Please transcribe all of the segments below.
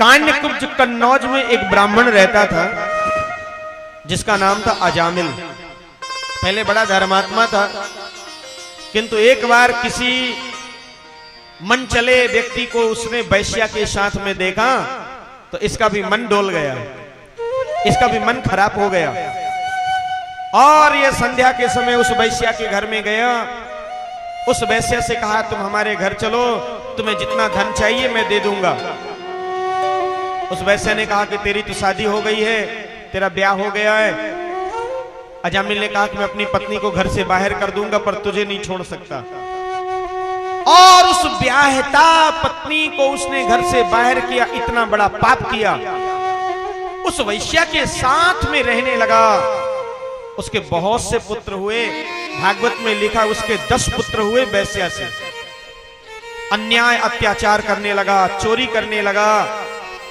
कान्यकुब्ज कन्नौज में एक ब्राह्मण रहता था जिसका नाम था अजामिल। पहले बड़ा धर्मात्मा था, किंतु एक बार किसी मन चले व्यक्ति को उसने वैश्या के साथ में देखा तो इसका भी मन डोल गया, इसका भी मन खराब हो गया और ये संध्या के समय उस वैश्या के घर में गया। उस वैश्या से कहा तुम हमारे घर चलो, तुम्हें जितना धन चाहिए मैं दे दूंगा। उस वैश्या ने कहा कि तेरी तो शादी हो गई है, तेरा ब्याह हो गया है। अजामिल ने कहा कि मैं अपनी पत्नी को घर से बाहर कर दूंगा पर तुझे नहीं छोड़ सकता। और उस ब्याहता पत्नी को उसने घर से बाहर किया, इतना बड़ा पाप किया। उस वैश्या के साथ में रहने लगा। उसके बहुत से पुत्र हुए, भागवत में लिखा उसके 10 पुत्र हुए वैश्या से। अन्याय अत्याचार करने लगा, चोरी करने लगा,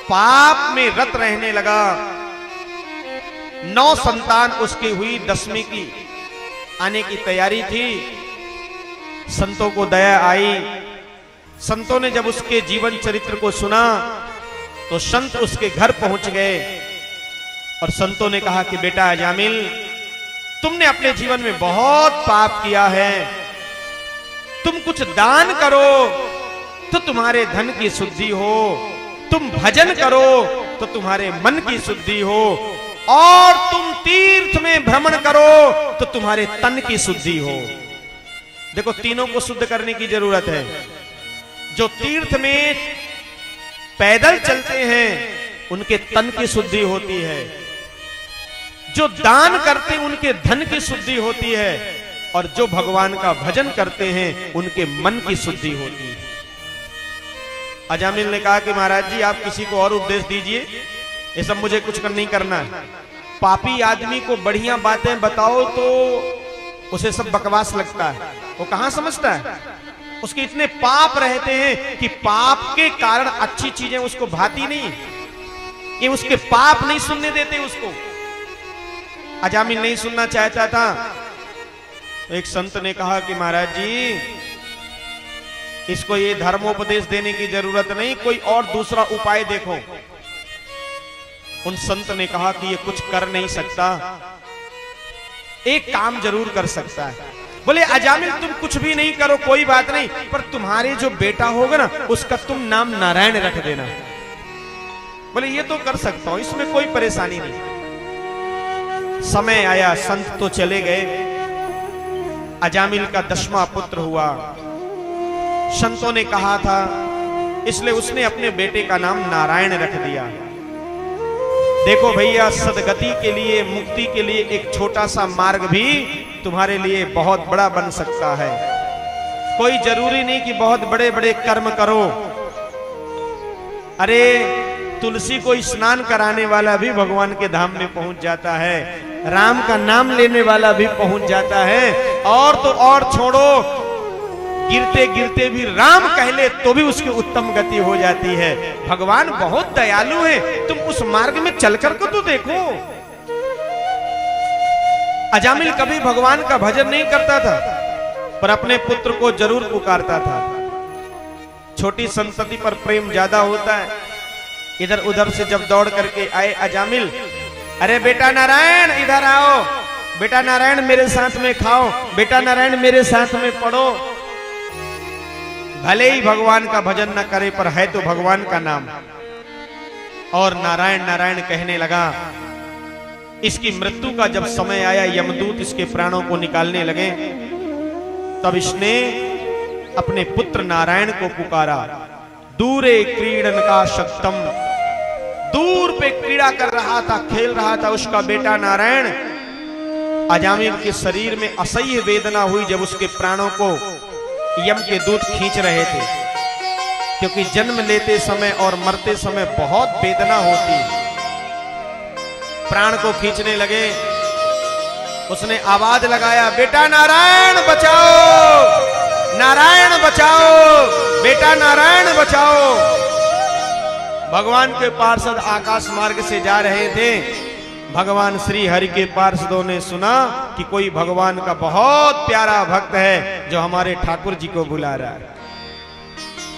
पाप में रत रहने लगा। 9 संतान उसकी हुई, 10वीं की आने की तैयारी थी। संतों को दया आई। संतों ने जब उसके जीवन चरित्र को सुना तो संत उसके घर पहुंच गए और संतों ने कहा कि बेटा अजामिल, तुमने अपने जीवन में बहुत पाप किया है, तुम कुछ दान करो तो तुम्हारे धन की शुद्धि हो, तुम भजन करो तो तुम्हारे मन की शुद्धि हो, और तुम तीर्थ में भ्रमण करो तो तुम्हारे तन की शुद्धि हो। देखो, तीनों को शुद्ध करने की जरूरत है। जो तीर्थ में पैदल चलते हैं उनके तन की शुद्धि होती है, जो दान करते हैं उनके धन की शुद्धि होती है, और जो भगवान का भजन करते हैं उनके मन की शुद्धि होती है। अजामिल ने कहा कि महाराज जी आप किसी को और उपदेश दीजिए, ये सब मुझे कुछ नहीं करना है। पापी आदमी को बढ़िया बातें बताओ तो उसे सब बकवास लगता है, वो कहां समझता है। उसके इतने पाप रहते हैं कि पाप के कारण अच्छी चीजें उसको भाती नहीं, ये उसके पाप नहीं सुनने देते उसको। अजामिल नहीं सुनना चाहता था। एक संत ने कहा कि महाराज जी इसको ये धर्मोपदेश देने की जरूरत नहीं, कोई और दूसरा उपाय देखो। उन संत ने कहा कि ये कुछ कर नहीं सकता, एक काम जरूर कर सकता है। बोले अजामिल तुम कुछ भी नहीं करो कोई बात नहीं, पर तुम्हारे जो बेटा होगा ना उसका तुम नाम नारायण रख देना। बोले ये तो कर सकता हूं, इसमें कोई परेशानी नहीं। समय आया, संत तो चले गए। अजामिल का 10वां पुत्र हुआ। संतों ने कहा था इसलिए उसने अपने बेटे का नाम नारायण रख दिया। देखो भैया, सदगति के लिए, मुक्ति के लिए एक छोटा सा मार्ग भी तुम्हारे लिए बहुत बड़ा बन सकता है। कोई जरूरी नहीं कि बहुत बड़े बड़े कर्म करो। अरे तुलसी को स्नान कराने वाला भी भगवान के धाम में पहुंच जाता है, राम का नाम लेने वाला भी पहुंच जाता है, और तो और छोड़ो, गिरते गिरते भी राम कह ले तो भी उसकी उत्तम गति हो जाती है। भगवान बहुत दयालु है, तुम उस मार्ग में चलकर को तो देखो। अजामिल कभी भगवान का भजन नहीं करता था, पर अपने पुत्र को जरूर पुकारता था। छोटी संतति पर प्रेम ज्यादा होता है। इधर उधर से जब दौड़ करके आए अजामिल, अरे बेटा नारायण इधर आओ, बेटा नारायण मेरे साथ में खाओ, बेटा नारायण मेरे साथ में पढ़ो। भले ही भगवान का भजन न करे पर है तो भगवान का नाम। और नारायण नारायण कहने लगा। इसकी मृत्यु का जब समय आया, यमदूत इसके प्राणों को निकालने लगे, तब इसने अपने पुत्र नारायण को पुकारा। दूरे क्रीडन का शक्तम, दूर पे क्रीड़ा कर रहा था, खेल रहा था उसका बेटा नारायण। अजामिल के शरीर में असह्य वेदना हुई जब उसके प्राणों को यम के दूत खींच रहे थे, क्योंकि जन्म लेते समय और मरते समय बहुत वेदना होती। प्राण को खींचने लगे। उसने आवाज लगाया, बेटा नारायण बचाओ, नारायण बचाओ, बेटा नारायण बचाओ। भगवान के पार्षद आकाश मार्ग से जा रहे थे। भगवान श्री हरि के पार्षदों ने सुना कि कोई भगवान का बहुत प्यारा भक्त है जो हमारे ठाकुर जी को बुला रहा है।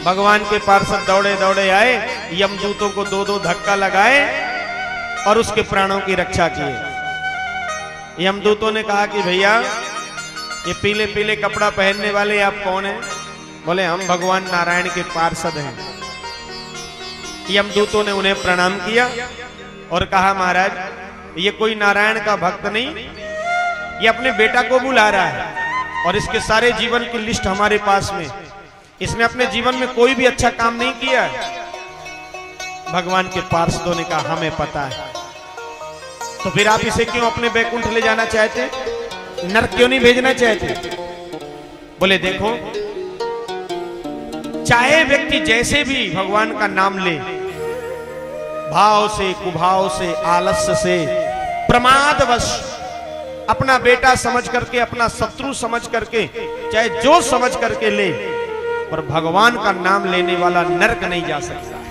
भगवान के पार्षद दौड़े दौड़े आए, यमदूतों को दो दो धक्का लगाए और उसके प्राणों की रक्षा किए। यमदूतों ने कहा कि भैया ये पीले पीले कपड़ा पहनने वाले आप कौन हैं? बोले हम भगवान नारायण के पार्षद हैं। यमदूतों ने उन्हें प्रणाम किया और कहा महाराज ये कोई नारायण का भक्त नहीं, ये अपने बेटा को बुला रहा है और इसके सारे जीवन की लिस्ट हमारे पास में, इसने अपने जीवन में कोई भी अच्छा काम नहीं किया। भगवान के पार्षदों ने कहा हमें पता है, तो फिर आप इसे क्यों अपने बैकुंठ ले जाना चाहते, नरक क्यों नहीं भेजना चाहते? बोले देखो, चाहे व्यक्ति जैसे भी भगवान का नाम ले, भाव से, कुभाव से, आलस्य से, प्रमादवश, अपना बेटा समझ करके, अपना शत्रु समझ करके, चाहे जो समझ करके ले, पर भगवान का नाम लेने वाला नरक नहीं जा सकता।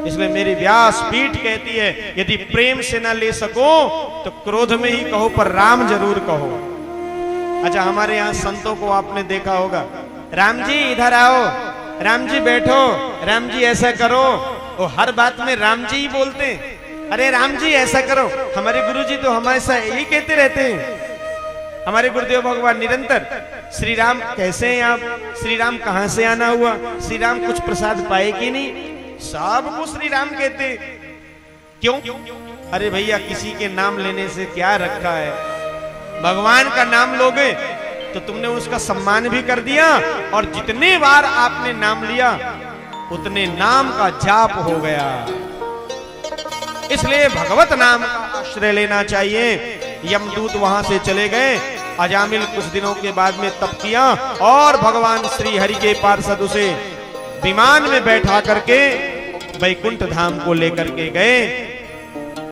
इसलिए मेरी व्यास पीठ कहती है यदि प्रेम से ना ले सको तो क्रोध में ही कहो, पर राम जरूर कहो। अच्छा, हमारे यहां संतों को आपने देखा होगा, राम जी इधर आओ, राम जी बैठो, राम जी ऐसा करो, वो हर बात में राम जी ही बोलते हैं। अरे राम जी ऐसा करो, हमारे गुरुजी तो हमेशा यही कहते रहते हैं। हमारे गुरुदेव भगवान निरंतर श्री राम कैसे हैं आप, श्री राम कहां से आना हुआ, श्री राम कुछ प्रसाद पाए कि नहीं, सबको श्री राम कहते। क्यों? अरे भैया किसी के नाम लेने से क्या रखा है, भगवान का नाम लोगे तो तुमने उसका सम्मान भी कर दिया, और जितने बार आपने नाम लिया उतने नाम का जाप हो गया। इसलिए भगवत नाम का आश्रय लेना चाहिए। यमदूत वहां से चले गए, अजामिल कुछ दिनों के बाद में तप किया और भगवान श्री हरि के पार्षद उसे विमान में बैठा करके वैकुंठ धाम को लेकर के गए।